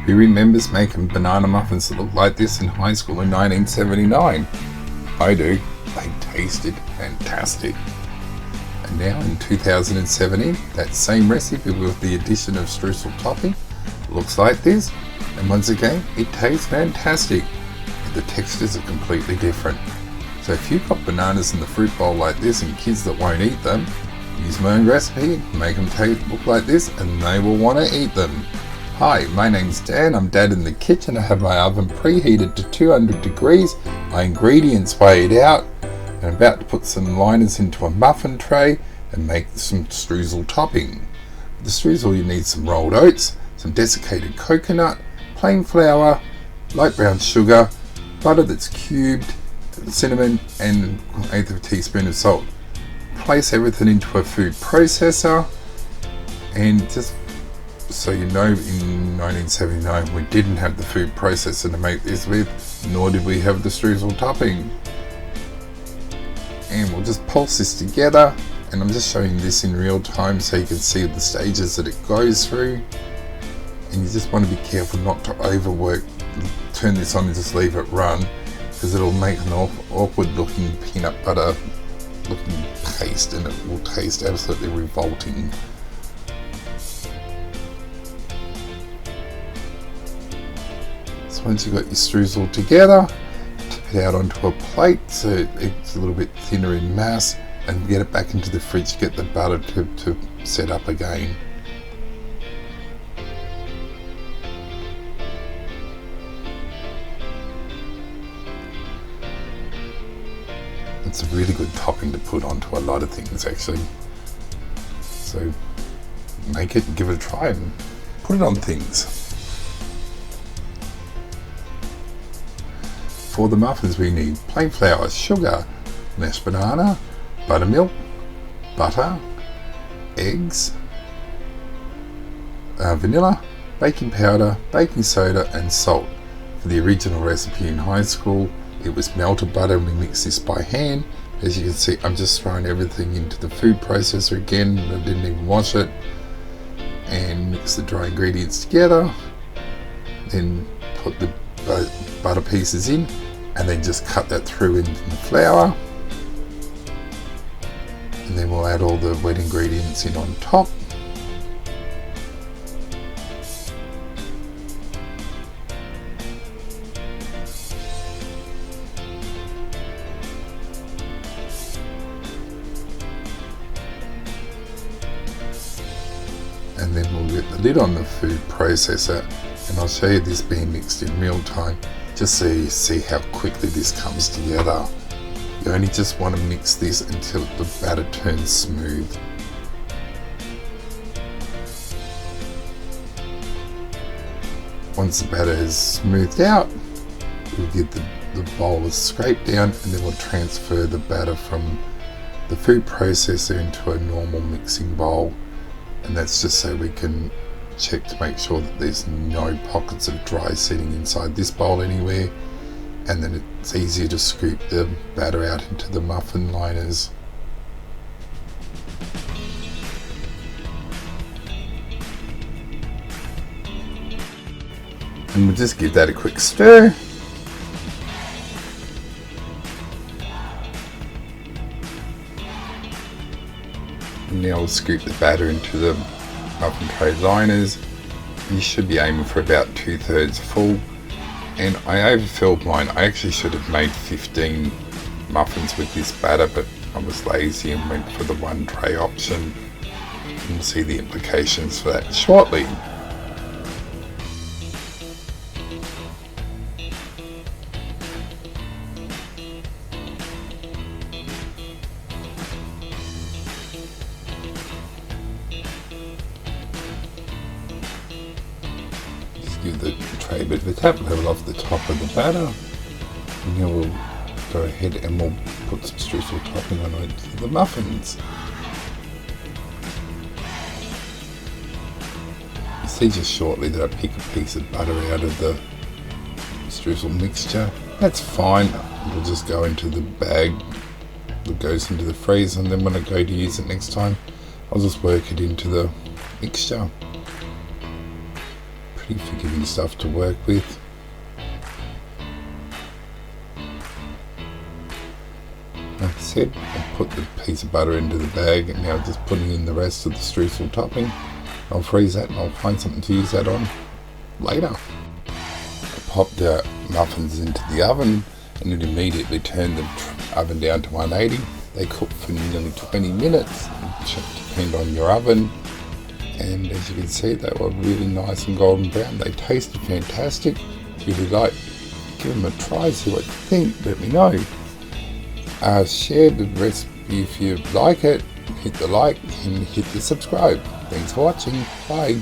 Who remembers making banana muffins that looked like this in high school in 1979? I do. They tasted fantastic. And now in 2017, that same recipe with the addition of streusel topping looks like this. And once again, it tastes fantastic. But the textures are completely different. So if you've got bananas in the fruit bowl like this and kids that won't eat them, use my own recipe, make them look like this, and they will want to eat them. Hi, my name's Dan. I'm Dad in the kitchen. I have my oven preheated to 200 degrees, my ingredients weighed out, and I'm about to put some liners into a muffin tray and make some streusel topping. For the streusel you need some rolled oats, some desiccated coconut, plain flour, light brown sugar, butter that's cubed, cinnamon, and 1/8 of a teaspoon of salt. Place everything into a food processor, and just so you know, in 1979 we didn't have the food processor to make this with, nor did we have the streusel topping. And we'll just pulse this together, and I'm just showing this in real time so you can see the stages that it goes through. And you just want to be careful not to overwork, turn this on and just leave it run, because it'll make an awkward looking peanut butter looking paste, and it will taste absolutely revolting. So once you've got your streusel together, tip it out onto a plate so it's a little bit thinner in mass, and get it back into the fridge to get the butter to set up again. It's a really good topping to put onto a lot of things actually. So make it and give it a try and put it on things. For the muffins we need plain flour, sugar, mashed banana, buttermilk, butter, eggs, vanilla, baking powder, baking soda and salt. For the original recipe in high school, it was melted butter, and we mixed this by hand. As you can see, I'm just throwing everything into the food processor again. I didn't even wash it. And mix the dry ingredients together. Then put the butter pieces in, and then just cut that through into the flour. And then we'll add all the wet ingredients in on top. And then we'll get the lid on the food processor, and I'll show you this being mixed in real time just so you see how quickly this comes together. You only just want to mix this until the batter turns smooth. Once the batter is smoothed out, we'll get the bowl is scraped down, and then we'll transfer the batter from the food processor into a normal mixing bowl. And that's just so we can check to make sure that there's no pockets of dry sitting inside this bowl anywhere, and then it's easier to scoop the batter out into the muffin liners. And we'll just give that a quick stir. And now we'll scoop the batter into the muffin tray liners. You should be aiming for about 2/3 full. And I overfilled mine. I actually should have made 15 muffins with this batter, but I was lazy and went for the one tray option. And we'll see the implications for that shortly. Give the tray a bit of a tap, level off the top of the batter, and then we'll go ahead and we'll put some streusel topping on it for the muffins. You see just shortly that I pick a piece of butter out of the streusel mixture. That's fine, it'll just go into the bag that goes into the freezer, and then when I go to use it next time, I'll just work it into the mixture. pretty forgiving stuff to work with. Like I said, I put the piece of butter into the bag, and now just putting in the rest of the streusel topping. I'll freeze that and I'll find something to use that on later. I popped the muffins into the oven and it immediately turned the oven down to 180. They cooked for nearly 20 minutes, depend on your oven. And as you can see, they were really nice and golden brown. They tasted fantastic. Really like, give them a try, see what you think, let me know. Share the recipe if you like it, hit the like and hit the subscribe. Thanks for watching, bye.